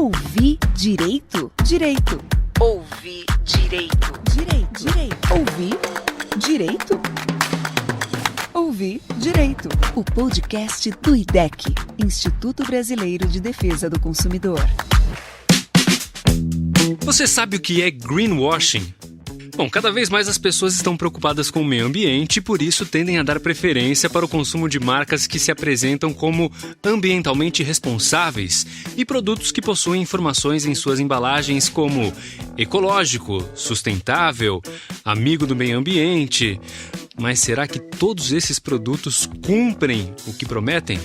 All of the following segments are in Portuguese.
Ouvir direito? Direito. Ouvir direito. Direito. Direito. Ouvir direito? Ouvir direito. O podcast do IDEC, Instituto Brasileiro de Defesa do Consumidor. Você sabe o que é greenwashing? Bom, cada vez mais as pessoas estão preocupadas com o meio ambiente e por isso tendem a dar preferência para o consumo de marcas que se apresentam como ambientalmente responsáveis e produtos que possuem informações em suas embalagens como ecológico, sustentável, amigo do meio ambiente. Mas será que todos esses produtos cumprem o que prometem?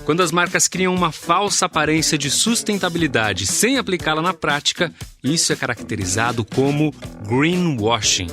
Quando as marcas criam uma falsa aparência de sustentabilidade sem aplicá-la na prática, isso é caracterizado como greenwashing.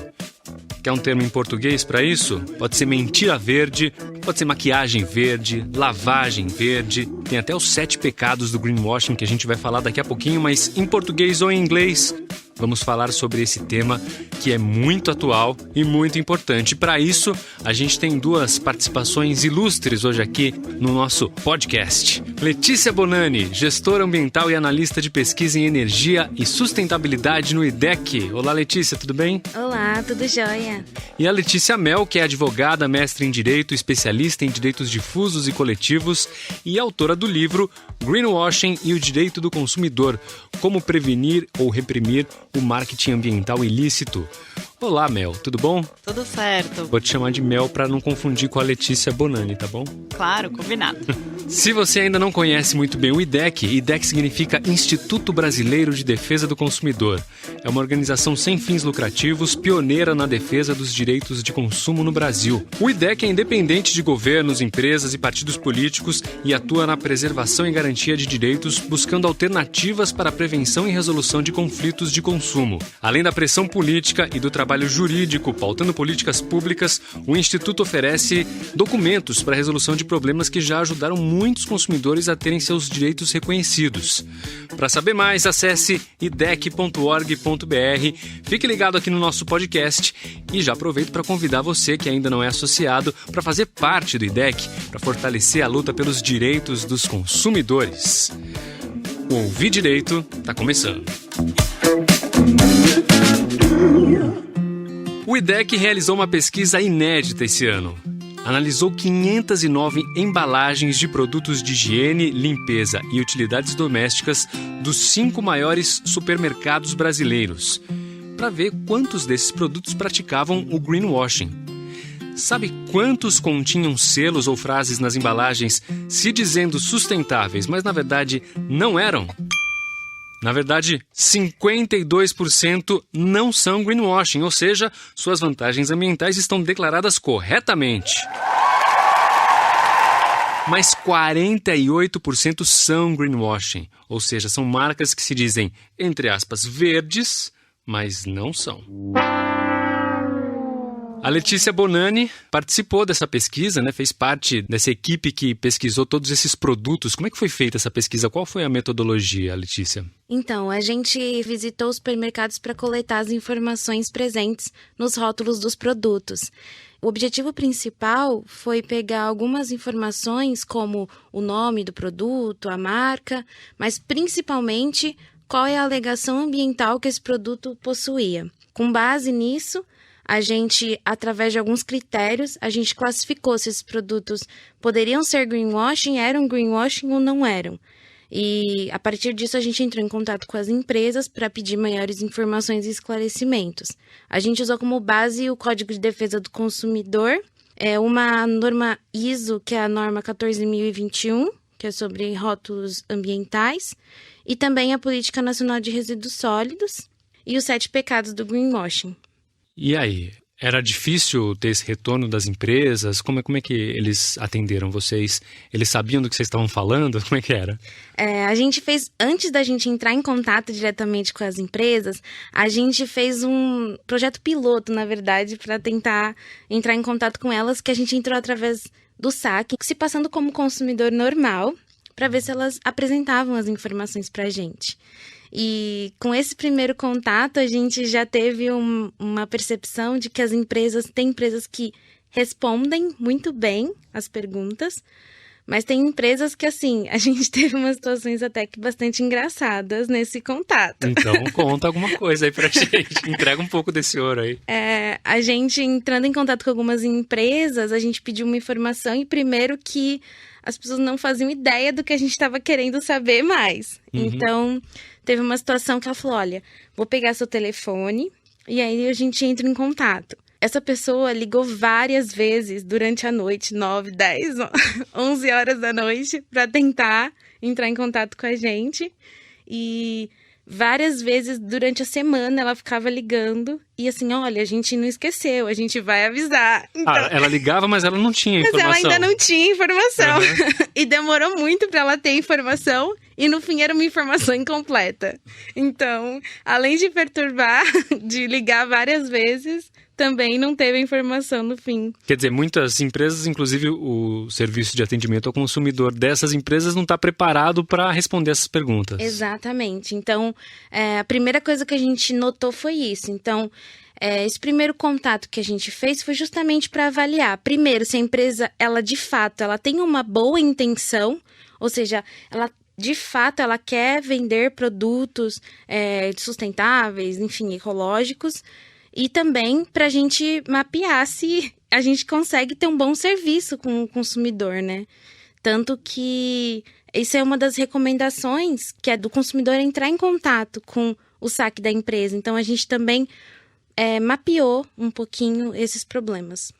Quer um termo em português para isso? Pode ser mentira verde, pode ser maquiagem verde, lavagem verde. Tem até os 7 pecados do greenwashing que a gente vai falar daqui a pouquinho, mas em português ou em inglês, vamos falar sobre esse tema que é muito atual e muito importante. Para isso, a gente tem 2 participações ilustres hoje aqui no nosso podcast. Letícia Bonani, gestora ambiental e analista de pesquisa em energia e sustentabilidade no IDEC. Olá, Letícia, tudo bem? Olá, tudo jóia. E a Letícia Mel, que é advogada, mestre em Direito, especialista em direitos difusos e coletivos e autora do livro Greenwashing e o Direito do Consumidor, Como Prevenir ou Reprimir o Marketing Ambiental Ilícito. Olá, Mel, tudo bom? Tudo certo. Vou te chamar de Mel para não confundir com a Letícia Bonani, tá bom? Claro, combinado. Se você ainda não conhece muito bem o IDEC, IDEC significa Instituto Brasileiro de Defesa do Consumidor. É uma organização sem fins lucrativos, pioneira na defesa dos direitos de consumo no Brasil. O IDEC é independente de governos, empresas e partidos políticos e atua na preservação e garantia de direitos, buscando alternativas para a prevenção e resolução de conflitos de consumo. Além da pressão política e do trabalho jurídico, pautando políticas públicas, o Instituto oferece documentos para a resolução de problemas que já ajudaram muitos consumidores a terem seus direitos reconhecidos. Para saber mais, acesse idec.org.br, fique ligado aqui no nosso podcast e já aproveito para convidar você que ainda não é associado para fazer parte do IDEC, para fortalecer a luta pelos direitos dos consumidores. O Ouvir Direito está começando. O IDEC realizou uma pesquisa inédita esse ano. Analisou 509 embalagens de produtos de higiene, limpeza e utilidades domésticas dos 5 maiores supermercados brasileiros, para ver quantos desses produtos praticavam o greenwashing. Sabe quantos continham selos ou frases nas embalagens se dizendo sustentáveis, mas na verdade não eram? Na verdade, 52% não são greenwashing, ou seja, suas vantagens ambientais estão declaradas corretamente. Mas 48% são greenwashing, ou seja, são marcas que se dizem, entre aspas, verdes, mas não são. A Letícia Bonani participou dessa pesquisa, né? Fez parte dessa equipe que pesquisou todos esses produtos. Como é que foi feita essa pesquisa? Qual foi a metodologia, Letícia? Então, a gente visitou os supermercados para coletar as informações presentes nos rótulos dos produtos. O objetivo principal foi pegar algumas informações, como o nome do produto, a marca, mas principalmente qual é a alegação ambiental que esse produto possuía. Com base nisso, a gente, através de alguns critérios, a gente classificou se esses produtos poderiam ser greenwashing, eram greenwashing ou não eram. E, a partir disso, a gente entrou em contato com as empresas para pedir maiores informações e esclarecimentos. A gente usou como base o Código de Defesa do Consumidor, uma norma ISO, que é a norma 14.021, que é sobre rótulos ambientais, e também a Política Nacional de Resíduos Sólidos e os 7 pecados do greenwashing. E aí, era difícil ter esse retorno das empresas? Como é que eles atenderam vocês? Eles sabiam do que vocês estavam falando? Como é que era? A gente fez, antes da gente entrar em contato diretamente com as empresas, a gente fez um projeto piloto, na verdade, para tentar entrar em contato com elas, que a gente entrou através do saque, se passando como consumidor normal, para ver se elas apresentavam as informações para a gente. E com esse primeiro contato, a gente já teve uma percepção de que tem empresas que respondem muito bem as perguntas, Mas tem empresas que, assim, a gente teve umas situações até que bastante engraçadas nesse contato. Então, conta alguma coisa aí pra gente. Entrega um pouco desse ouro aí. A gente, entrando em contato com algumas empresas, a gente pediu uma informação e primeiro que as pessoas não faziam ideia do que a gente estava querendo saber mais. Então, teve uma situação que ela falou, olha, vou pegar seu telefone e aí a gente entra em contato. Essa pessoa ligou várias vezes durante a noite, 9, 10, 11 horas da noite, para tentar entrar em contato com a gente. E várias vezes durante a semana ela ficava ligando. E assim, olha, a gente não esqueceu, a gente vai avisar. Então, ela ligava, mas ela não tinha informação. Mas ela ainda não tinha informação. E demorou muito para ela ter informação. E no fim era uma informação incompleta. Então, além de perturbar, de ligar várias vezes, também não teve a informação no fim. Quer dizer, muitas empresas, inclusive o serviço de atendimento ao consumidor dessas empresas não está preparado para responder essas perguntas. Exatamente. Então, a primeira coisa que a gente notou foi isso. Então, esse primeiro contato que a gente fez foi justamente para avaliar, primeiro, se a empresa, ela de fato, ela tem uma boa intenção, ou seja, de fato, ela quer vender produtos sustentáveis, enfim, ecológicos, e também para a gente mapear se a gente consegue ter um bom serviço com o consumidor, né? Tanto que isso é uma das recomendações, que é do consumidor entrar em contato com o saque da empresa. Então, a gente também mapeou um pouquinho esses problemas.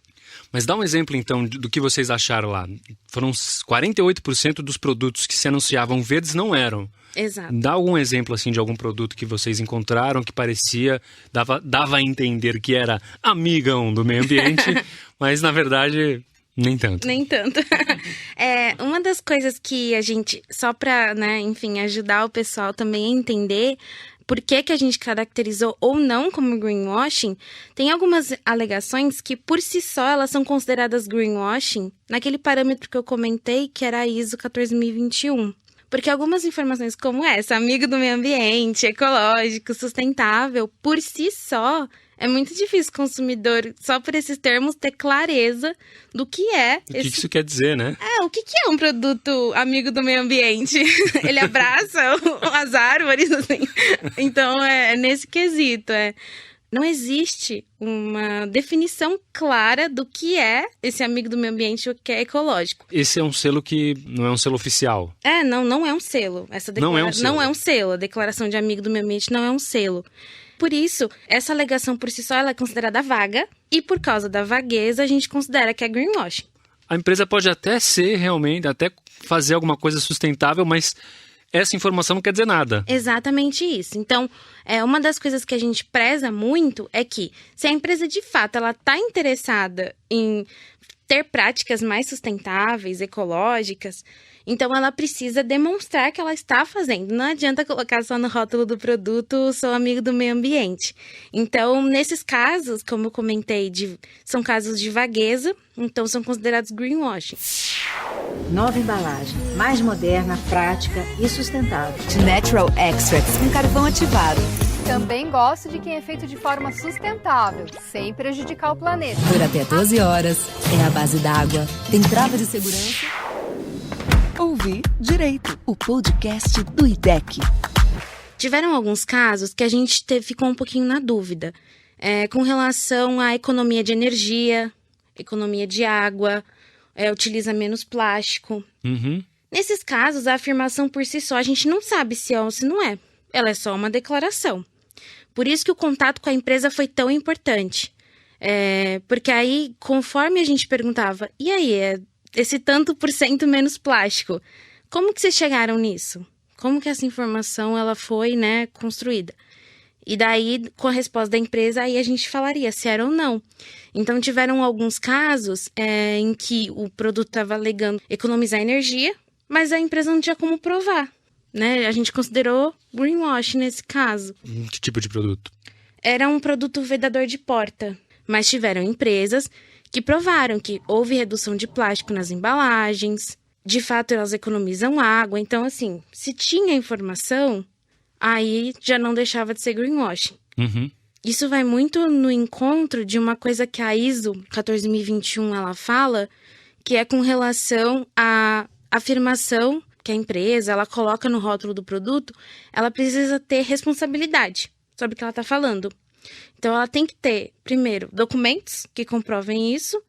Mas dá um exemplo, então, do que vocês acharam lá. Foram 48% dos produtos que se anunciavam verdes não eram. Exato. Dá algum exemplo, assim, de algum produto que vocês encontraram que parecia, dava a entender que era amigão do meio ambiente, mas, na verdade, nem tanto. Nem tanto. Uma das coisas que a gente, só para, né, enfim, ajudar o pessoal também a entender por que a gente caracterizou ou não como greenwashing, tem algumas alegações que, por si só, elas são consideradas greenwashing naquele parâmetro que eu comentei, que era a ISO 14021. Porque algumas informações como essa, amigo do meio ambiente, ecológico, sustentável, por si só, é muito difícil o consumidor, só por esses termos, ter clareza do que é. O que isso quer dizer, né? O que é um produto amigo do meio ambiente? Ele abraça as árvores, assim. Então, é nesse quesito. Não existe uma definição clara do que é esse amigo do meio ambiente, o que é ecológico. Esse é um selo que não é um selo oficial. Não é um selo. Não é um selo. A declaração de amigo do meio ambiente não é um selo. Por isso, essa alegação por si só ela é considerada vaga e por causa da vagueza a gente considera que é greenwashing. A empresa pode até ser realmente, até fazer alguma coisa sustentável, mas essa informação não quer dizer nada. Exatamente isso. Então, uma das coisas que a gente preza muito é que se a empresa de fato ela está interessada em ter práticas mais sustentáveis, ecológicas, então ela precisa demonstrar que ela está fazendo. Não adianta colocar só no rótulo do produto, sou amigo do meio ambiente. Então, nesses casos, como eu comentei, são casos de vagueza, então são considerados greenwashing. Nova embalagem, mais moderna, prática e sustentável. De Natural Extracts, com carvão ativado. Também gosto de quem é feito de forma sustentável, sem prejudicar o planeta. Por até 12 horas, é a base d'água, tem trava de segurança. Ouvi Direito, o podcast do IDEC. Tiveram alguns casos que a gente ficou um pouquinho na dúvida, com relação à economia de energia, economia de água, utiliza menos plástico. Nesses casos, a afirmação por si só, a gente não sabe se é ou se não é. Ela é só uma declaração. Por isso que o contato com a empresa foi tão importante. Porque aí, conforme a gente perguntava, e aí, esse tanto por cento menos plástico, como que vocês chegaram nisso? Como que essa informação ela foi, né, construída? E daí, com a resposta da empresa, aí a gente falaria se era ou não. Então, tiveram alguns casos em que o produto estava alegando economizar energia, mas a empresa não tinha como provar, né? A gente considerou greenwashing nesse caso. Que tipo de produto? Era um produto vedador de porta, mas tiveram empresas que provaram que houve redução de plástico nas embalagens, de fato elas economizam água. Então, assim, se tinha informação, aí já não deixava de ser greenwashing. Isso vai muito no encontro de uma coisa que a ISO 14021 ela fala, que é com relação à afirmação que a empresa ela coloca no rótulo do produto, ela precisa ter responsabilidade sobre o que ela está falando. Então, ela tem que ter, primeiro, documentos que comprovem isso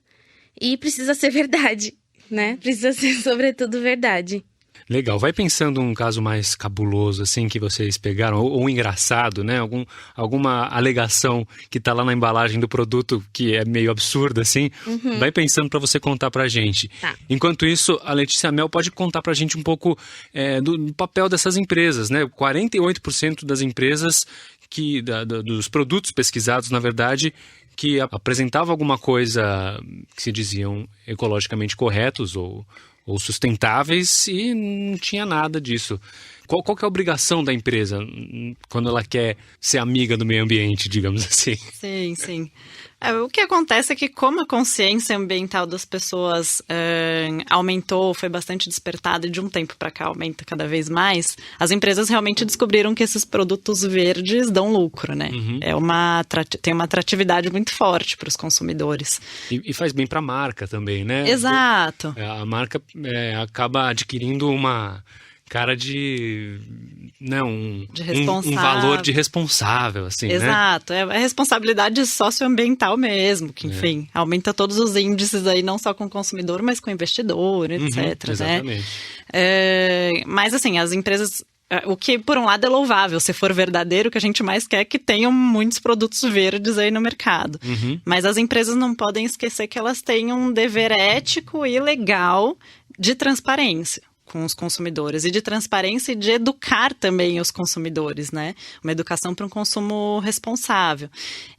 e precisa ser verdade, né? Precisa ser, sobretudo, verdade. Legal. Vai pensando um caso mais cabuloso, assim, que vocês pegaram, ou engraçado, né? Alguma alegação que tá lá na embalagem do produto que é meio absurda, assim. Vai pensando para você contar pra gente. Tá. Enquanto isso, a Letícia Mel pode contar pra gente um pouco do papel dessas empresas, né? 48% das empresas dos produtos pesquisados, na verdade, que apresentavam alguma coisa que se diziam ecologicamente corretos ou sustentáveis e não tinha nada disso. Qual que é a obrigação da empresa quando ela quer ser amiga do meio ambiente, digamos assim? Sim, sim. O que acontece é que como a consciência ambiental das pessoas aumentou, foi bastante despertada e de um tempo para cá aumenta cada vez mais, as empresas realmente descobriram que esses produtos verdes dão lucro, né? Tem uma atratividade muito forte para os consumidores. E faz bem para a marca também, né? Exato. A marca acaba adquirindo uma cara de, né, um valor de responsável, assim, Exato, né? É responsabilidade socioambiental mesmo, que enfim, aumenta todos os índices aí, não só com o consumidor, mas com o investidor, etc. Exatamente. Né? Mas assim, as empresas, o que por um lado é louvável, se for verdadeiro, o que a gente mais quer é que tenham muitos produtos verdes aí no mercado. Mas as empresas não podem esquecer que elas têm um dever ético e legal de transparência com os consumidores, e de transparência e de educar também os consumidores, né? Uma educação para um consumo responsável.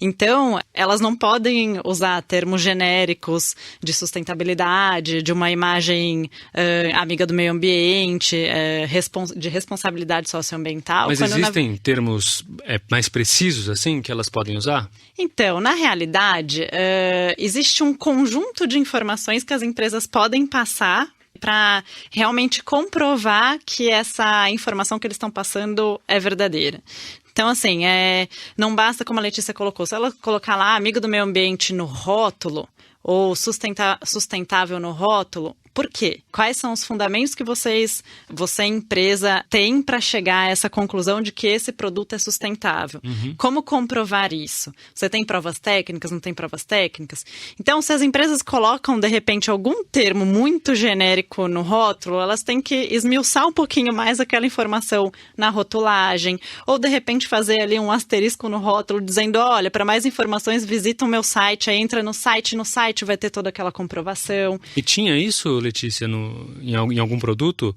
Então, elas não podem usar termos genéricos de sustentabilidade, de uma imagem amiga do meio ambiente, de responsabilidade socioambiental. Mas existem termos mais precisos, assim, que elas podem usar? Então, na realidade, existe um conjunto de informações que as empresas podem passar para realmente comprovar que essa informação que eles estão passando é verdadeira. Então, assim, não basta, como a Letícia colocou, se ela colocar lá amigo do meio ambiente no rótulo ou sustentável no rótulo, por quê? Quais são os fundamentos que você, empresa, tem para chegar a essa conclusão de que esse produto é sustentável? Como comprovar isso? Você tem provas técnicas, não tem provas técnicas? Então, se as empresas colocam, de repente, algum termo muito genérico no rótulo, elas têm que esmiuçar um pouquinho mais aquela informação na rotulagem, ou, de repente, fazer ali um asterisco no rótulo, dizendo, olha, para mais informações, visita o meu site, aí entra no site vai ter toda aquela comprovação. E tinha isso, Letícia, em algum produto,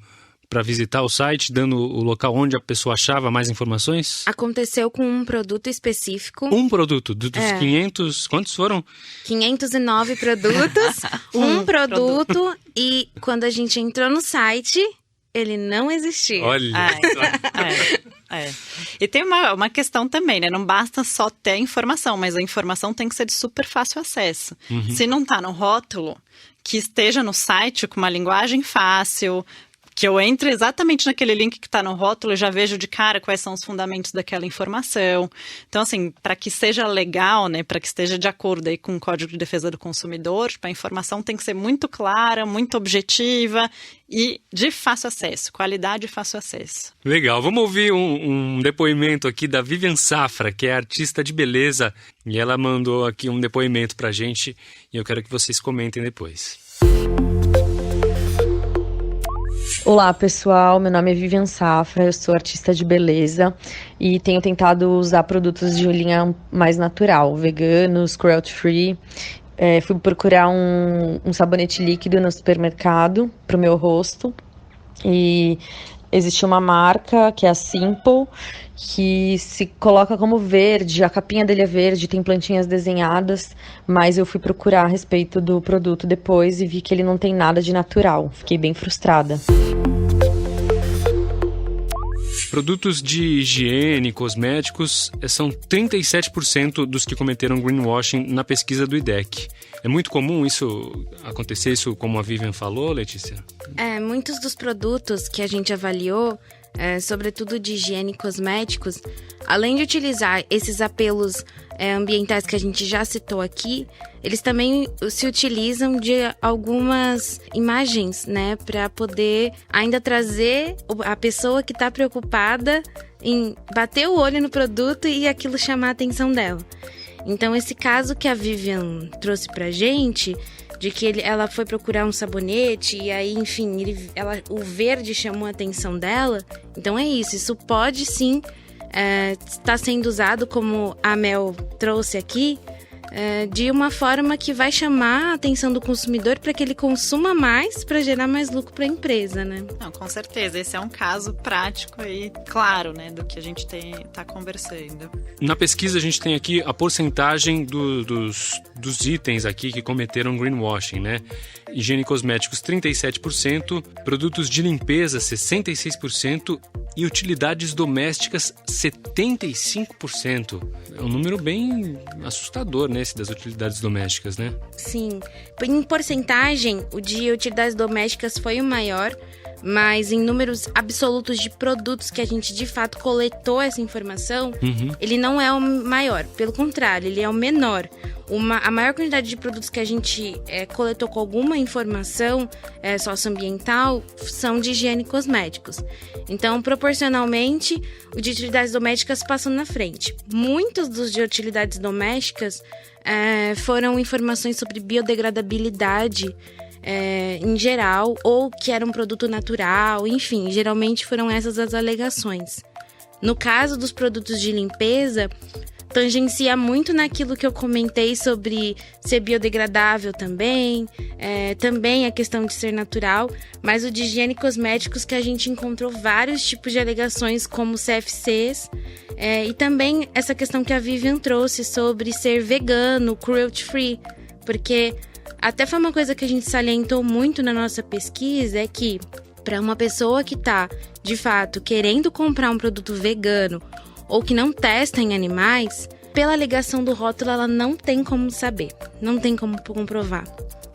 para visitar o site, dando o local onde a pessoa achava mais informações? Aconteceu com um produto específico. Um produto? Dos 500... Quantos foram? 509 produtos. um produto. E quando a gente entrou no site, ele não existia. Olha! E tem uma questão também, né? Não basta só ter a informação, mas a informação tem que ser de super fácil acesso. Se não está no rótulo, que esteja no site com uma linguagem fácil, que eu entre exatamente naquele link que está no rótulo e já vejo de cara quais são os fundamentos daquela informação. Então, assim, para que seja legal, né, para que esteja de acordo aí com o Código de Defesa do Consumidor, a informação tem que ser muito clara, muito objetiva e de fácil acesso, qualidade e fácil acesso. Legal, vamos ouvir um depoimento aqui da Vivian Safra, que é artista de beleza, e ela mandou aqui um depoimento pra gente e eu quero que vocês comentem depois. Olá pessoal, meu nome é Vivian Safra, eu sou artista de beleza e tenho tentado usar produtos de linha mais natural, veganos, cruelty free. Fui procurar um sabonete líquido no supermercado para o meu rosto e existe uma marca que é a Simple, que se coloca como verde, a capinha dele é verde, tem plantinhas desenhadas, mas eu fui procurar a respeito do produto depois e vi que ele não tem nada de natural. Fiquei bem frustrada. Produtos de higiene, cosméticos, são 37% dos que cometeram greenwashing na pesquisa do IDEC. É muito comum acontecer, como a Vivian falou, Letícia? Muitos dos produtos que a gente avaliou sobretudo de higiene e cosméticos, além de utilizar esses apelos ambientais que a gente já citou aqui, eles também se utilizam de algumas imagens, né, para poder ainda trazer a pessoa que está preocupada em bater o olho no produto e aquilo chamar a atenção dela. Então, esse caso que a Vivian trouxe pra gente, de que ela foi procurar um sabonete e aí, enfim, o verde chamou a atenção dela. Então é isso pode sim estar sendo usado, como a Mel trouxe aqui, de uma forma que vai chamar a atenção do consumidor para que ele consuma mais, para gerar mais lucro para a empresa, né? Não, com certeza, esse é um caso prático aí, claro, né, do que a gente está conversando. Na pesquisa a gente tem aqui a porcentagem dos itens aqui que cometeram greenwashing, né? Higiene e cosméticos 37%, produtos de limpeza 66% e utilidades domésticas 75%. É um número bem assustador, né, esse das utilidades domésticas, né? Sim. Em porcentagem, o de utilidades domésticas foi o maior, mas em números absolutos de produtos que a gente de fato coletou essa informação, ele não é o maior, pelo contrário, ele é o menor. A maior quantidade de produtos que a gente coletou com alguma informação socioambiental são de higiene e cosméticos. Então, proporcionalmente, o de utilidades domésticas passam na frente. Muitos dos de utilidades domésticas foram informações sobre biodegradabilidade em geral, ou que era um produto natural, enfim, geralmente foram essas as alegações. No caso dos produtos de limpeza, tangencia muito naquilo que eu comentei sobre ser biodegradável também a questão de ser natural, mas o de higiene e cosméticos que a gente encontrou vários tipos de alegações como CFCs, e também essa questão que a Vivian trouxe sobre ser vegano, cruelty free, porque até foi uma coisa que a gente salientou muito na nossa pesquisa, é que para uma pessoa que está, de fato, querendo comprar um produto vegano ou que não testa em animais, pela alegação do rótulo ela não tem como saber, não tem como comprovar.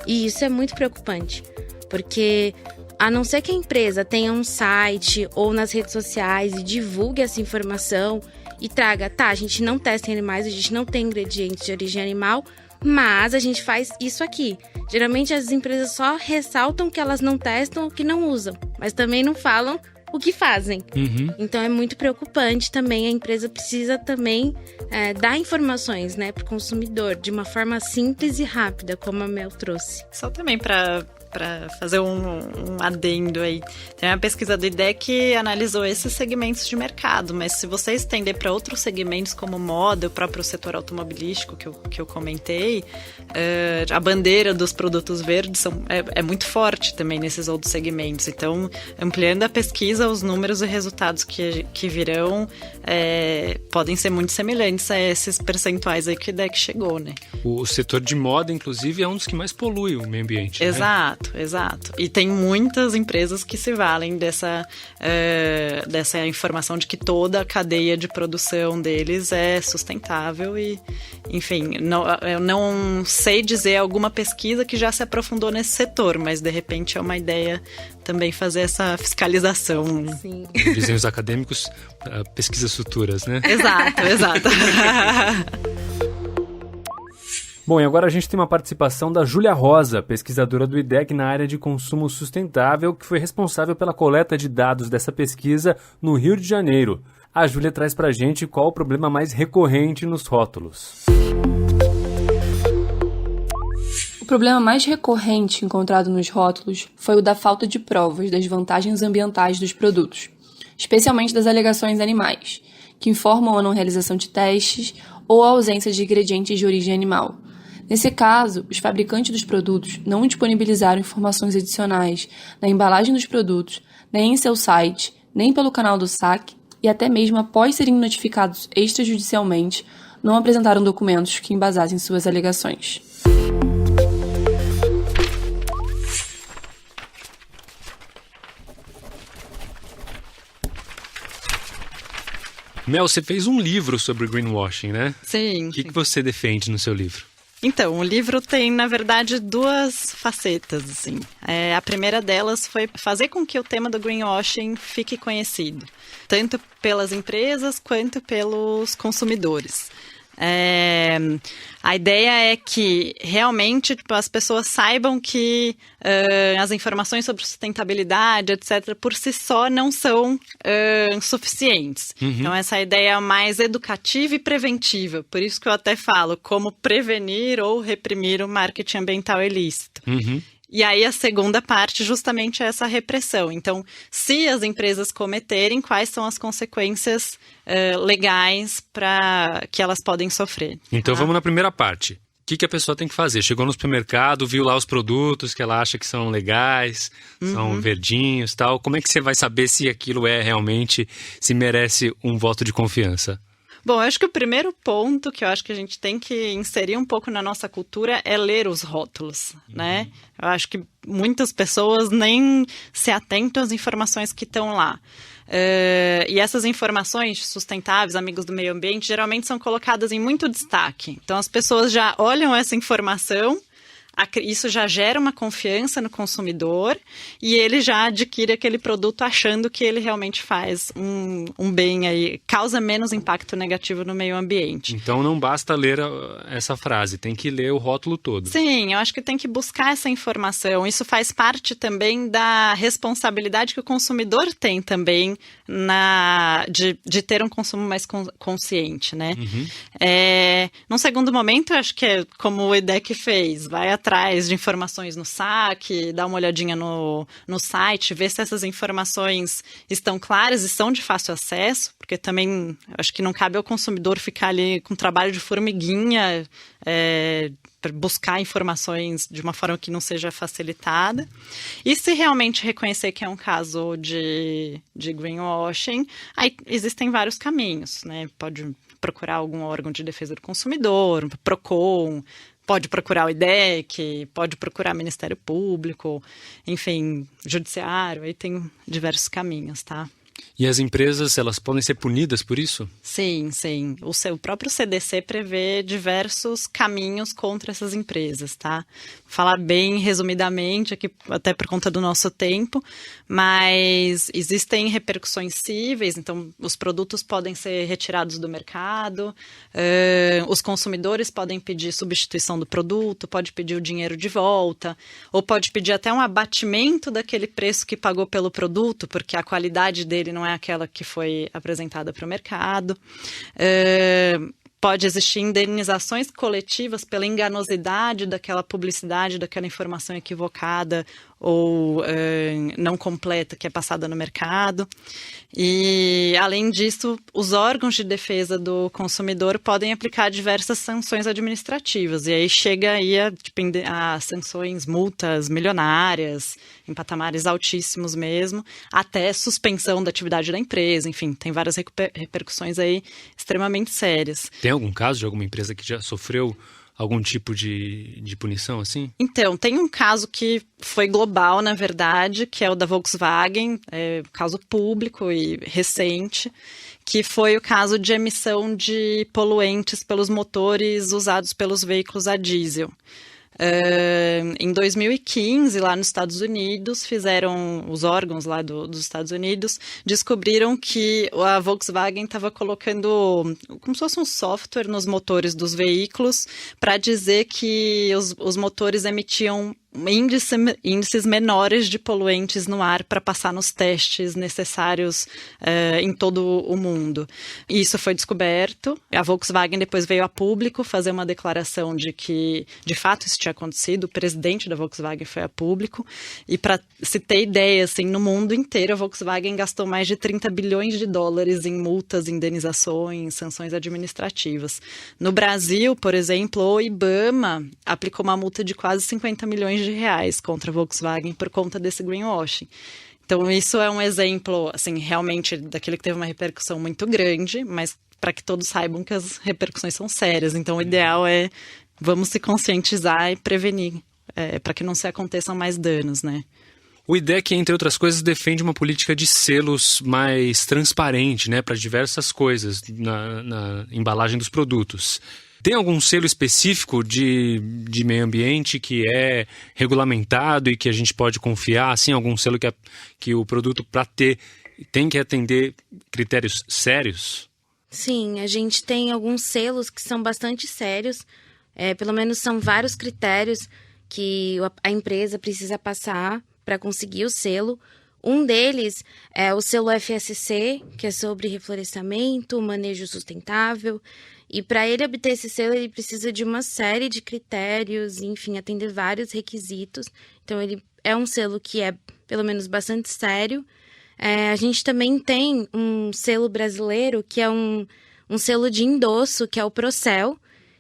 E isso é muito preocupante, porque a não ser que a empresa tenha um site ou nas redes sociais e divulgue essa informação e traga, a gente não testa em animais, a gente não tem ingredientes de origem animal, mas a gente faz isso aqui. Geralmente as empresas só ressaltam que elas não testam ou que não usam, mas também não falam o que fazem. Então é muito preocupante também. A empresa precisa também dar informações, né, para o consumidor de uma forma simples e rápida, como a Mel trouxe. Só também para fazer um adendo aí. Tem uma pesquisa do IDEC que analisou esses segmentos de mercado, mas se você estender para outros segmentos como moda, o próprio setor automobilístico que eu comentei, a bandeira dos produtos verdes é muito forte também nesses outros segmentos. Então, ampliando a pesquisa, os números e resultados que virão podem ser muito semelhantes a esses percentuais aí que o IDEC chegou, né? O setor de moda, inclusive, é um dos que mais polui o meio ambiente. Exato. E tem muitas empresas que se valem dessa informação de que toda a cadeia de produção deles é sustentável e, enfim, eu não sei dizer alguma pesquisa que já se aprofundou nesse setor, mas de repente é uma ideia também fazer essa fiscalização. Sim. Dizem os acadêmicos, pesquisas futuras, né? Exato. Bom, e agora a gente tem uma participação da Júlia Rosa, pesquisadora do IDEC na área de consumo sustentável, que foi responsável pela coleta de dados dessa pesquisa no Rio de Janeiro. A Júlia traz pra gente qual o problema mais recorrente nos rótulos. O problema mais recorrente encontrado nos rótulos foi o da falta de provas das vantagens ambientais dos produtos, especialmente das alegações animais, que informam a não realização de testes ou a ausência de ingredientes de origem animal. Nesse caso, os fabricantes dos produtos não disponibilizaram informações adicionais na embalagem dos produtos, nem em seu site, nem pelo canal do SAC, e até mesmo após serem notificados extrajudicialmente, não apresentaram documentos que embasassem suas alegações. Mel, você fez um livro sobre greenwashing, né? Sim. O que você defende no seu livro? Então, o livro tem, na verdade, duas facetas, assim. A primeira delas foi fazer com que o tema do greenwashing fique conhecido, tanto pelas empresas quanto pelos consumidores. A ideia é que realmente as pessoas saibam que as informações sobre sustentabilidade, etc., por si só não são suficientes. Uhum. Então, essa ideia mais educativa e preventiva. Por isso que eu até falo como prevenir ou reprimir o marketing ambiental ilícito. Uhum. E aí a segunda parte justamente é essa repressão. Então, se as empresas cometerem, quais são as consequências legais que elas podem sofrer? Então vamos na primeira parte. O que a pessoa tem que fazer? Chegou no supermercado, viu lá os produtos que ela acha que são legais, são verdinhos e tal. Como é que você vai saber se aquilo realmente, se merece um voto de confiança? Bom, eu acho que o primeiro ponto que eu acho que a gente tem que inserir um pouco na nossa cultura é ler os rótulos, né? Eu acho que muitas pessoas nem se atentam às informações que estão lá. E essas informações sustentáveis, amigos do meio ambiente, geralmente são colocadas em muito destaque. Então, as pessoas já olham essa informação, isso já gera uma confiança no consumidor e ele já adquire aquele produto achando que ele realmente faz um bem aí, causa menos impacto negativo no meio ambiente. Então não basta ler essa frase, tem que ler o rótulo todo. Sim, eu acho que tem que buscar essa informação. Isso faz parte também da responsabilidade que o consumidor tem também de ter um consumo mais consciente, né? Uhum. Num segundo momento, eu acho que é como o IDEC fez, vai atrás de informações no saque, dá uma olhadinha no site, ver se essas informações estão claras e são de fácil acesso, porque também acho que não cabe ao consumidor ficar ali com trabalho de formiguinha, para buscar informações de uma forma que não seja facilitada. E se realmente reconhecer que é um caso de greenwashing, aí existem vários caminhos, né? Pode procurar algum órgão de defesa do consumidor, PROCON, pode procurar o IDEC, pode procurar o Ministério Público, enfim, Judiciário, aí tem diversos caminhos, tá? E as empresas, elas podem ser punidas por isso? Sim, sim. O próprio CDC prevê diversos caminhos contra essas empresas, tá? Vou falar bem resumidamente aqui, até por conta do nosso tempo, mas existem repercussões cíveis, então os produtos podem ser retirados do mercado, os consumidores podem pedir substituição do produto, pode pedir o dinheiro de volta, ou pode pedir até um abatimento daquele preço que pagou pelo produto, porque a qualidade dele não é aquela que foi apresentada para o mercado. Pode existir indenizações coletivas pela enganosidade daquela publicidade, daquela informação equivocada ou não completa que é passada no mercado. E, além disso, os órgãos de defesa do consumidor podem aplicar diversas sanções administrativas. E aí chega aí a sanções, multas milionárias, em patamares altíssimos mesmo, até suspensão da atividade da empresa. Enfim, tem várias repercussões aí extremamente sérias. Tem algum caso de alguma empresa que já sofreu algum tipo de punição, assim? Então, tem um caso que foi global, na verdade, que é o da Volkswagen, caso público e recente, que foi o caso de emissão de poluentes pelos motores usados pelos veículos a diesel. Em 2015, lá nos Estados Unidos, os órgãos lá dos Estados Unidos descobriram que a Volkswagen estava colocando como se fosse um software nos motores dos veículos para dizer que os motores emitiam índices menores de poluentes no ar para passar nos testes necessários em todo o mundo. E isso foi descoberto. A Volkswagen depois veio a público fazer uma declaração de que, de fato, isso tinha acontecido. O presidente da Volkswagen foi a público. E para se ter ideia, assim, no mundo inteiro, a Volkswagen gastou mais de 30 bilhões de dólares em multas, indenizações, sanções administrativas. No Brasil, por exemplo, o IBAMA aplicou uma multa de quase 50 milhões de reais contra a Volkswagen por conta desse greenwashing. Então, isso é um exemplo, assim, realmente daquele que teve uma repercussão muito grande, mas para que todos saibam que as repercussões são sérias. Então, o ideal é vamos se conscientizar e prevenir, para que não se aconteçam mais danos, né? O IDEC, entre outras coisas, defende uma política de selos mais transparente, né, para diversas coisas na embalagem dos produtos. Tem algum selo específico de meio ambiente que é regulamentado e que a gente pode confiar? Assim, algum selo que o produto, para ter, tem que atender critérios sérios? Sim, a gente tem alguns selos que são bastante sérios. Pelo menos são vários critérios que a empresa precisa passar para conseguir o selo. Um deles é o selo FSC, que é sobre reflorestamento, manejo sustentável. E para ele obter esse selo, ele precisa de uma série de critérios, enfim, atender vários requisitos. Então, ele é um selo que é, pelo menos, bastante sério. A gente também tem um selo brasileiro, que é um selo de endosso, que é o Procel,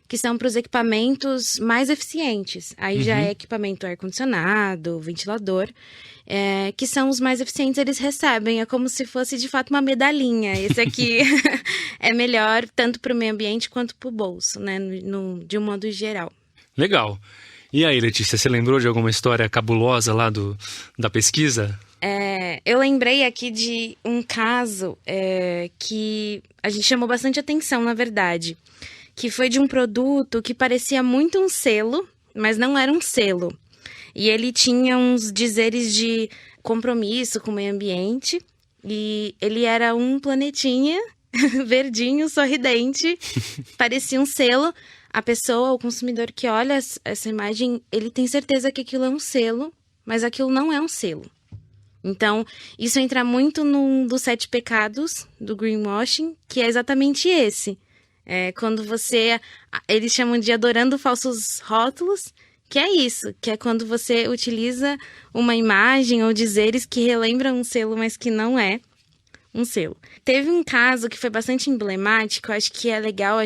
que são para os equipamentos mais eficientes. Aí já é equipamento ar-condicionado, ventilador, que são os mais eficientes, eles recebem. É como se fosse, de fato, uma medalhinha. Esse aqui é melhor tanto para o meio ambiente quanto para o bolso, né? De um modo geral. Legal. E aí, Letícia, você lembrou de alguma história cabulosa lá da pesquisa? Eu lembrei aqui de um caso que a gente chamou bastante atenção, na verdade, que foi de um produto que parecia muito um selo, mas não era um selo. E ele tinha uns dizeres de compromisso com o meio ambiente, e ele era um planetinha verdinho, sorridente, parecia um selo. A pessoa, o consumidor que olha essa imagem, ele tem certeza que aquilo é um selo, mas aquilo não é um selo. Então, isso entra muito num dos 7 pecados do greenwashing, que é exatamente esse. Quando eles chamam de adorando falsos rótulos, que é isso, que é quando você utiliza uma imagem ou dizeres que relembram um selo, mas que não é um selo. Teve um caso que foi bastante emblemático, acho que é legal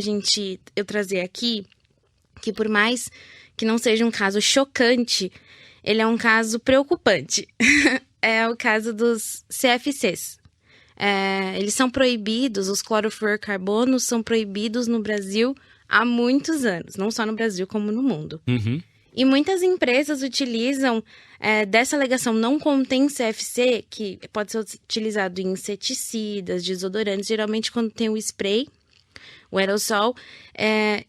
eu trazer aqui, que por mais que não seja um caso chocante, ele é um caso preocupante. É o caso dos CFCs. Eles são proibidos, os clorofluorcarbonos são proibidos no Brasil há muitos anos, não só no Brasil como no mundo. E muitas empresas utilizam dessa alegação não contém CFC, que pode ser utilizado em inseticidas, desodorantes, geralmente quando tem o spray, o aerossol.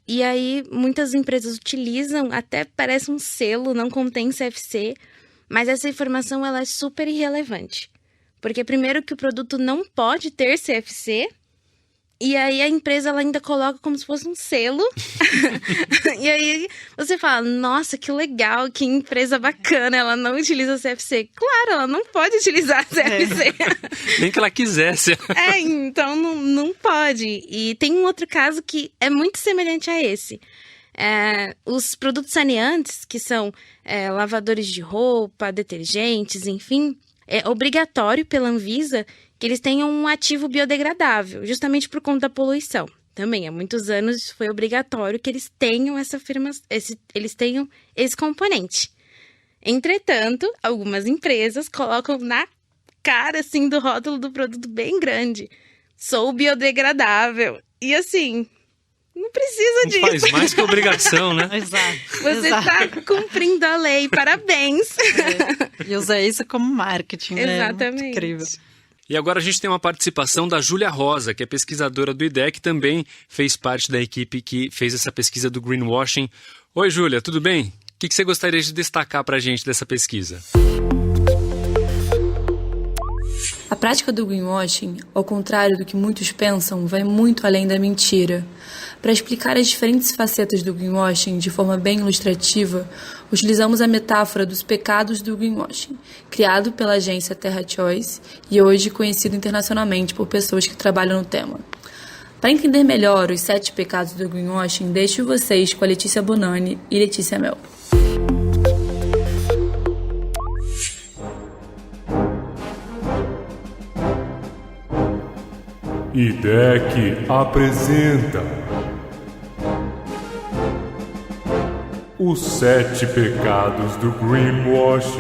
E aí muitas empresas utilizam, até parece um selo, não contém CFC, mas essa informação ela é super irrelevante. Porque primeiro que o produto não pode ter CFC, e aí a empresa ela ainda coloca como se fosse um selo. E aí você fala, nossa, que legal, que empresa bacana, ela não utiliza CFC. Claro, ela não pode utilizar CFC. Nem que ela quisesse. Então não pode. E tem um outro caso que é muito semelhante a esse. Os produtos saneantes, que são lavadores de roupa, detergentes, enfim, é obrigatório pela Anvisa que eles tenham um ativo biodegradável, justamente por conta da poluição. Também, há muitos anos foi obrigatório que eles tenham eles tenham esse componente. Entretanto, algumas empresas colocam na cara, assim, do rótulo do produto bem grande: sou biodegradável. E assim, não precisa disso. Faz mais que obrigação, né? Exato. Você está cumprindo a lei, parabéns. E usa isso como marketing, né? Exatamente. Muito incrível. E agora a gente tem uma participação da Júlia Rosa, que é pesquisadora do IDEC, também fez parte da equipe que fez essa pesquisa do greenwashing. Oi, Júlia, tudo bem? O que você gostaria de destacar para a gente dessa pesquisa? A prática do greenwashing, ao contrário do que muitos pensam, vai muito além da mentira. Para explicar as diferentes facetas do greenwashing de forma bem ilustrativa, utilizamos a metáfora dos pecados do greenwashing, criado pela agência Terra Choice e hoje conhecido internacionalmente por pessoas que trabalham no tema. Para entender melhor os 7 pecados do greenwashing, deixo vocês com a Letícia Bonani e Letícia Mel. IDEC apresenta os 7 pecados do greenwashing.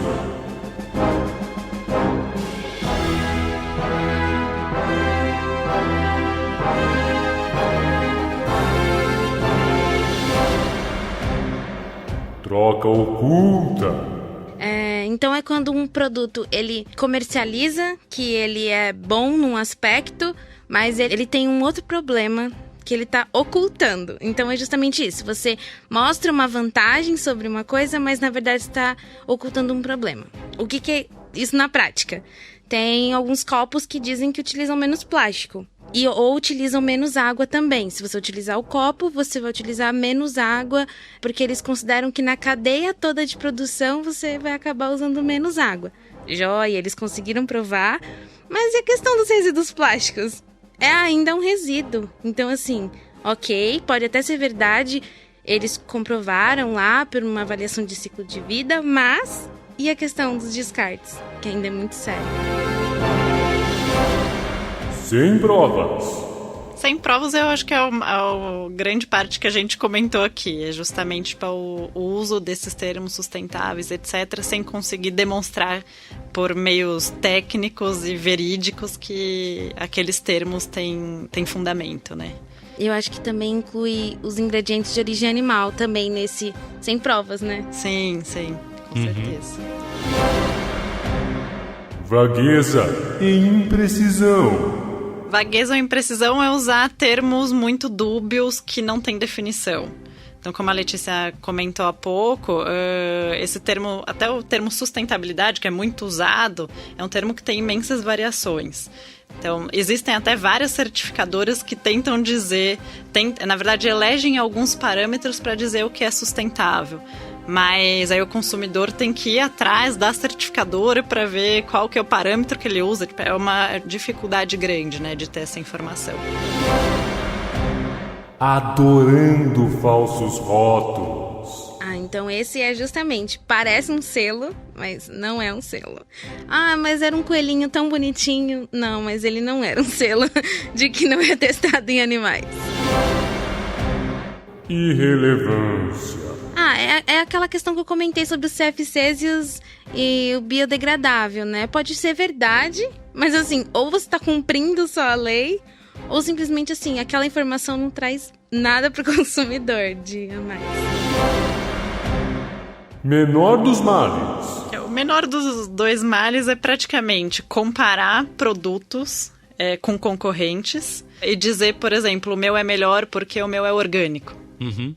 Troca oculta. Então é quando um produto ele comercializa que ele é bom num aspecto, mas ele tem um outro problema que ele está ocultando. Então é justamente isso. Você mostra uma vantagem sobre uma coisa, mas na verdade está ocultando um problema. O que é isso na prática? Tem alguns copos que dizem que utilizam menos plástico. Ou utilizam menos água também. Se você utilizar o copo, você vai utilizar menos água, porque eles consideram que na cadeia toda de produção você vai acabar usando menos água. Joia, eles conseguiram provar, mas e a questão dos resíduos plásticos? É ainda um resíduo. Então, assim, ok, pode até ser verdade, eles comprovaram lá por uma avaliação de ciclo de vida, mas e a questão dos descartes, que ainda é muito séria. Sem provas. Sem provas, eu acho que é a grande parte que a gente comentou aqui. É justamente para o uso desses termos sustentáveis, etc., sem conseguir demonstrar por meios técnicos e verídicos que aqueles termos têm fundamento, né? Eu acho que também inclui os ingredientes de origem animal também nesse sem provas, né? Sim, com certeza. Vagueza e imprecisão. Vagueza ou imprecisão é usar termos muito dúbios que não têm definição. Então, como a Letícia comentou há pouco, esse termo, até o termo sustentabilidade, que é muito usado, é um termo que tem imensas variações. Então, existem até várias certificadoras que tentam dizer, na verdade, elegem alguns parâmetros para dizer o que é sustentável. Mas aí o consumidor tem que ir atrás da certificadora para ver qual que é o parâmetro que ele usa. É uma dificuldade grande, né, de ter essa informação. Adorando falsos rótulos. Então esse é justamente, parece um selo, mas não é um selo. Mas era um coelhinho tão bonitinho. Não, mas ele não era um selo de que não é testado em animais. Irrelevância. É aquela questão que eu comentei sobre os CFCs e o biodegradável, né? Pode ser verdade, mas assim, ou você está cumprindo só a lei, ou simplesmente assim, aquela informação não traz nada para o consumidor de a mais. Menor dos males. O menor dos dois males é praticamente comparar produtos com concorrentes e dizer, por exemplo, o meu é melhor porque o meu é orgânico.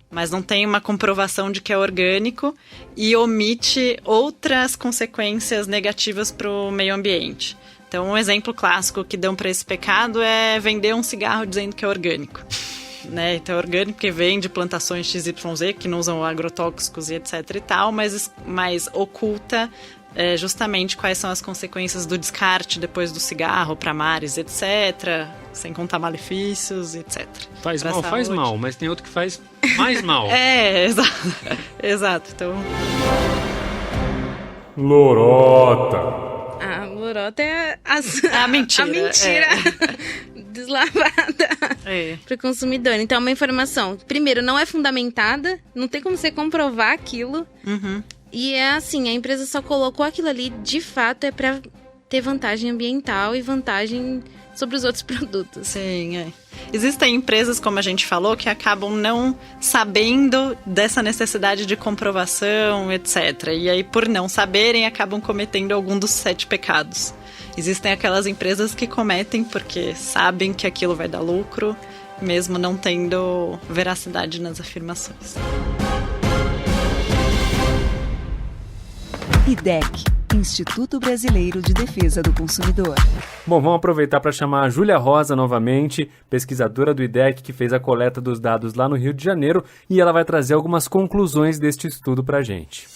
Mas não tem uma comprovação de que é orgânico e omite outras consequências negativas para o meio ambiente. Então, um exemplo clássico que dão para esse pecado é vender um cigarro dizendo que é orgânico. Né? Então, é orgânico porque vem de plantações XYZ que não usam agrotóxicos e etc e tal, mas oculta justamente quais são as consequências do descarte depois do cigarro para mares, etc., sem contar malefícios, etc. Faz mal, mas tem outro que faz mais mal. Exato. Então... Lorota. Lorota é a mentira. Deslavada para o consumidor. Então, é uma informação, primeiro, não é fundamentada, não tem como você comprovar aquilo. E é assim, a empresa só colocou aquilo ali, de fato, é para ter vantagem ambiental e vantagem sobre os outros produtos. Sim, Existem empresas, como a gente falou, que acabam não sabendo dessa necessidade de comprovação, etc. E aí, por não saberem, acabam cometendo algum dos 7 pecados. Existem aquelas empresas que cometem porque sabem que aquilo vai dar lucro, mesmo não tendo veracidade nas afirmações. IDEC, Instituto Brasileiro de Defesa do Consumidor. Bom, vamos aproveitar para chamar a Júlia Rosa novamente, pesquisadora do IDEC, que fez a coleta dos dados lá no Rio de Janeiro, e ela vai trazer algumas conclusões deste estudo para a gente.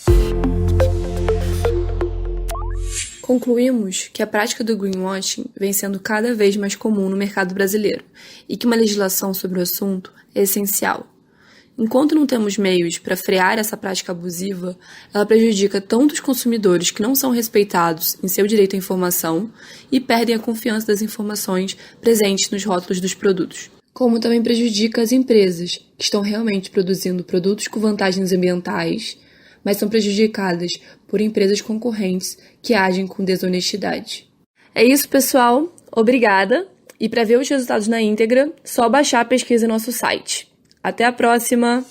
Concluímos que a prática do greenwashing vem sendo cada vez mais comum no mercado brasileiro e que uma legislação sobre o assunto é essencial. Enquanto não temos meios para frear essa prática abusiva, ela prejudica tanto os consumidores que não são respeitados em seu direito à informação e perdem a confiança das informações presentes nos rótulos dos produtos, como também prejudica as empresas que estão realmente produzindo produtos com vantagens ambientais, mas são prejudicadas por empresas concorrentes que agem com desonestidade. É isso, pessoal. Obrigada. E para ver os resultados na íntegra, só baixar a pesquisa no nosso site. Até a próxima!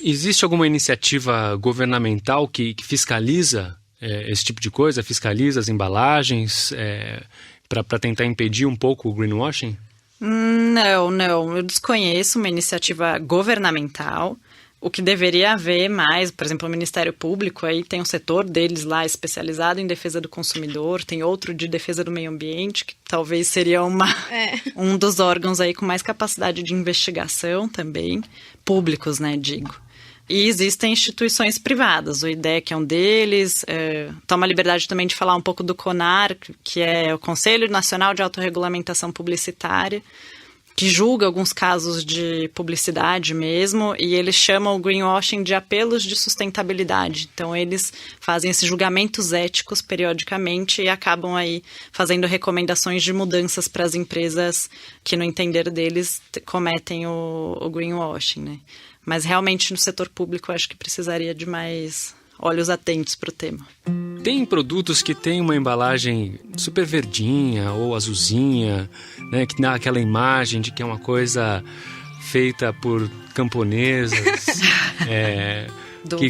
Existe alguma iniciativa governamental que fiscaliza esse tipo de coisa? Fiscaliza as embalagens? para tentar impedir um pouco o greenwashing? Não. Eu desconheço uma iniciativa governamental. O que deveria haver mais, por exemplo, o Ministério Público, aí tem um setor deles lá especializado em defesa do consumidor, tem outro de defesa do meio ambiente, que talvez seria um dos órgãos aí com mais capacidade de investigação também, públicos, né, digo. E existem instituições privadas, o IDEC é um deles, toma a liberdade também de falar um pouco do CONAR, que é o Conselho Nacional de Autorregulamentação Publicitária, que julga alguns casos de publicidade mesmo, e eles chamam o greenwashing de apelos de sustentabilidade. Então, eles fazem esses julgamentos éticos periodicamente e acabam aí fazendo recomendações de mudanças para as empresas que, no entender deles, cometem o greenwashing, né? Mas, realmente, no setor público, eu acho que precisaria de mais olhos atentos para o tema. Tem produtos que têm uma embalagem super verdinha ou azulzinha, né, que dá aquela imagem de que é uma coisa feita por camponesas.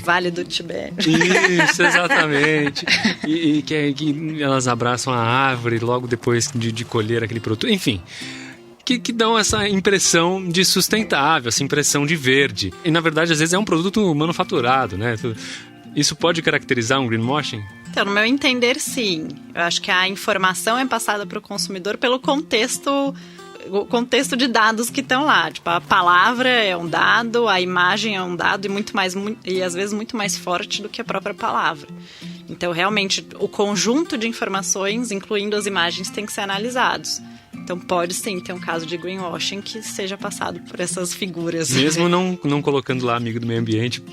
Vale do Tibete. Isso, exatamente. E que elas abraçam a árvore logo depois de colher aquele produto. Enfim, que dão essa impressão de sustentável, essa impressão de verde. E, na verdade, às vezes é um produto manufaturado, né? Isso pode caracterizar um greenwashing? Então, no meu entender, sim. Eu acho que a informação é passada para o consumidor pelo contexto de dados que estão lá. Tipo, a palavra é um dado, a imagem é um dado e às vezes muito mais forte do que a própria palavra. Então, realmente, o conjunto de informações, incluindo as imagens, tem que ser analisados. Então, pode sim ter um caso de greenwashing que seja passado por essas figuras. Mesmo não colocando lá amigo do meio ambiente...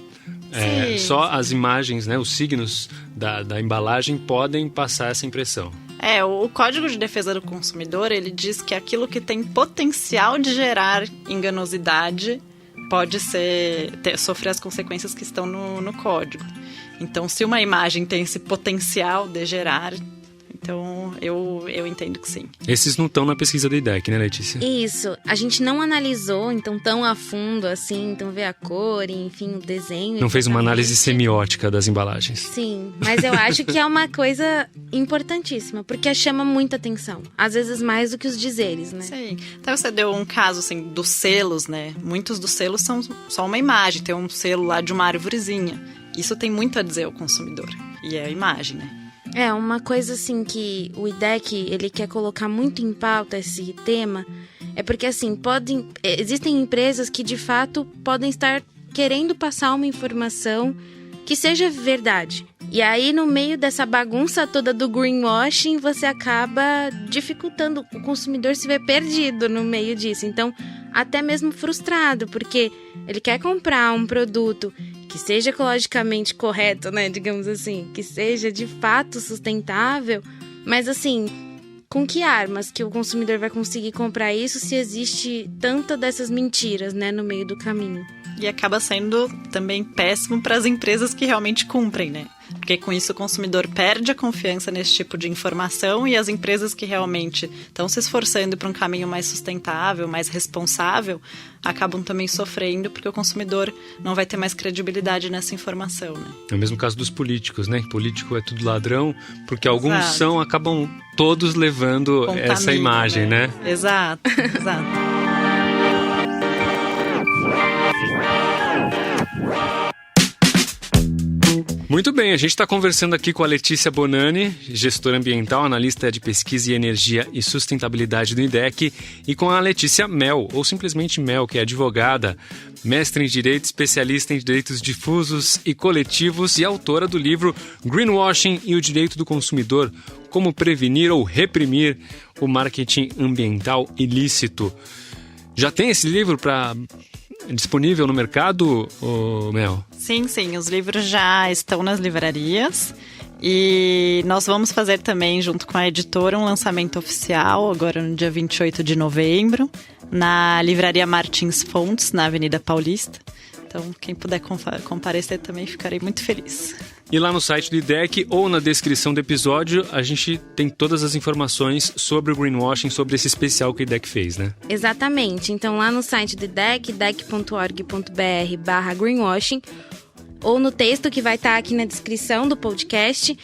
só as imagens, né, os signos da embalagem podem passar essa impressão. O Código de Defesa do Consumidor, ele diz que aquilo que tem potencial de gerar enganosidade pode sofrer as consequências que estão no código. Então, se uma imagem tem esse potencial de gerar... Então, eu entendo que sim. Esses não estão na pesquisa da IDEC, né, Letícia? Isso. A gente não analisou, então, tão a fundo, assim. Então, ver a cor, enfim, o desenho. Não fez uma análise semiótica das embalagens. Sim, mas eu acho que é uma coisa importantíssima, porque chama muita atenção. Às vezes mais do que os dizeres, né? Sim. Então, você deu um caso, assim, dos selos, né? Muitos dos selos são só uma imagem. Tem um selo lá de uma árvorezinha. Isso tem muito a dizer ao consumidor. E é a imagem, né? Uma coisa assim que o IDEC, ele quer colocar muito em pauta esse tema, é porque assim, existem empresas que de fato podem estar querendo passar uma informação que seja verdade. E aí, no meio dessa bagunça toda do greenwashing, você acaba dificultando, o consumidor se vê perdido no meio disso. Então, até mesmo frustrado, porque ele quer comprar um produto que seja ecologicamente correto, né, digamos assim, que seja de fato sustentável, mas assim, com que armas que o consumidor vai conseguir comprar isso se existe tanta dessas mentiras, né, no meio do caminho? E acaba sendo também péssimo para as empresas que realmente cumprem, né? Porque com isso o consumidor perde a confiança nesse tipo de informação e as empresas que realmente estão se esforçando para um caminho mais sustentável, mais responsável, acabam também sofrendo porque o consumidor não vai ter mais credibilidade nessa informação, né? É o mesmo caso dos políticos, né? Político é tudo ladrão, porque alguns acabam todos levando essa imagem, né? Exato. Muito bem, a gente está conversando aqui com a Letícia Bonani, gestora ambiental, analista de pesquisa e energia e sustentabilidade do IDEC, e com a Letícia Mel, ou simplesmente Mel, que é advogada, mestre em Direito, especialista em Direitos Difusos e Coletivos e autora do livro Greenwashing e o Direito do Consumidor, Como Prevenir ou Reprimir o Marketing Ambiental Ilícito. Já tem esse livro disponível no mercado, Mel? Sim, os livros já estão nas livrarias e nós vamos fazer também, junto com a editora, um lançamento oficial, agora no dia 28 de novembro, na Livraria Martins Fontes, na Avenida Paulista. Então, quem puder comparecer também, ficarei muito feliz. E lá no site do IDEC ou na descrição do episódio, a gente tem todas as informações sobre o greenwashing, sobre esse especial que o IDEC fez, né? Exatamente. Então, lá no site do IDEC, idec.org.br/greenwashing, ou no texto que vai estar aqui na descrição do podcast,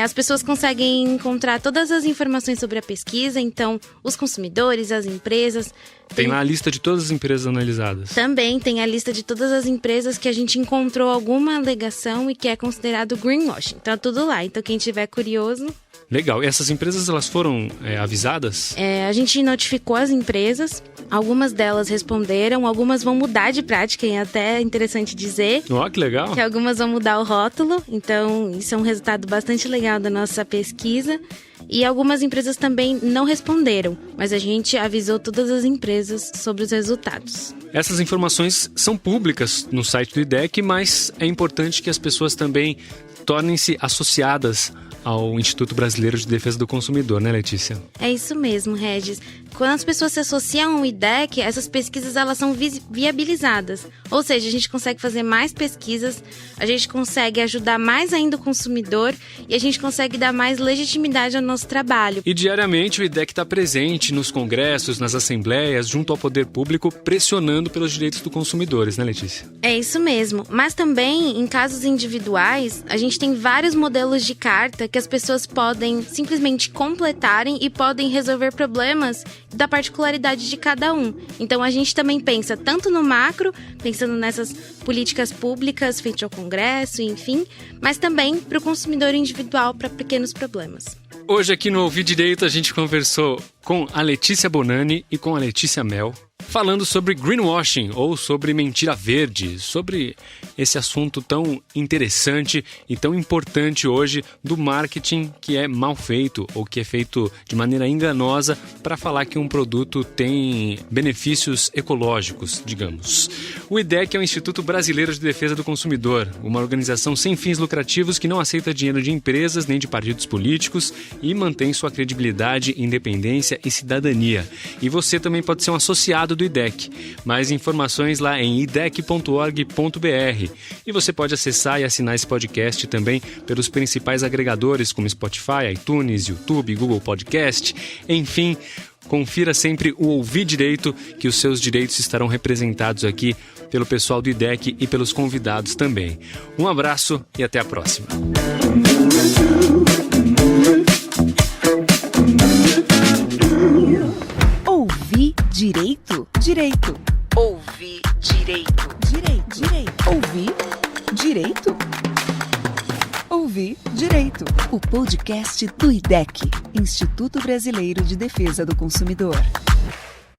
as pessoas conseguem encontrar todas as informações sobre a pesquisa, então os consumidores, as empresas. Tem lá a lista de todas as empresas analisadas. Também tem a lista de todas as empresas que a gente encontrou alguma alegação e que é considerado greenwashing. Então é tudo lá, então quem tiver curioso... Legal. E essas empresas, elas foram avisadas? A gente notificou as empresas, algumas delas responderam, algumas vão mudar de prática, e é até interessante dizer. Ó, que legal. Que algumas vão mudar o rótulo, então isso é um resultado bastante legal da nossa pesquisa. E algumas empresas também não responderam, mas a gente avisou todas as empresas sobre os resultados. Essas informações são públicas no site do IDEC, mas é importante que as pessoas também tornem-se associadas ao Instituto Brasileiro de Defesa do Consumidor, né, Letícia? É isso mesmo, Regis. Quando as pessoas se associam ao IDEC, essas pesquisas elas são viabilizadas. Ou seja, a gente consegue fazer mais pesquisas, a gente consegue ajudar mais ainda o consumidor e a gente consegue dar mais legitimidade ao nosso trabalho. E diariamente o IDEC está presente nos congressos, nas assembleias, junto ao poder público, pressionando pelos direitos dos consumidores, né, Letícia? É isso mesmo. Mas também, em casos individuais, a gente tem vários modelos de carta que as pessoas podem simplesmente completarem e podem resolver problemas da particularidade de cada um. Então a gente também pensa tanto no macro, pensando nessas políticas públicas feitas ao Congresso, enfim, mas também para o consumidor individual, para pequenos problemas. Hoje aqui no Ouvi Direito a gente conversou com a Letícia Bonani e com a Letícia Mel, falando sobre greenwashing ou sobre mentira verde, sobre esse assunto tão interessante e tão importante hoje do marketing que é mal feito ou que é feito de maneira enganosa para falar que um produto tem benefícios ecológicos, digamos. O IDEC é o Instituto Brasileiro de Defesa do Consumidor, uma organização sem fins lucrativos que não aceita dinheiro de empresas nem de partidos políticos e mantém sua credibilidade, independência e cidadania. E você também pode ser um associado do IDEC. Mais informações lá em idec.org.br. E você pode acessar e assinar esse podcast também pelos principais agregadores como Spotify, iTunes, YouTube, Google Podcast. Enfim, confira sempre o Ouvir Direito, que os seus direitos estarão representados aqui pelo pessoal do IDEC e pelos convidados também. Um abraço e até a próxima. Ouvir direito? Direito. Ouvir direito. Direito. Direito. Ouvir direito? Ouvir direito. O podcast do IDEC, Instituto Brasileiro de Defesa do Consumidor.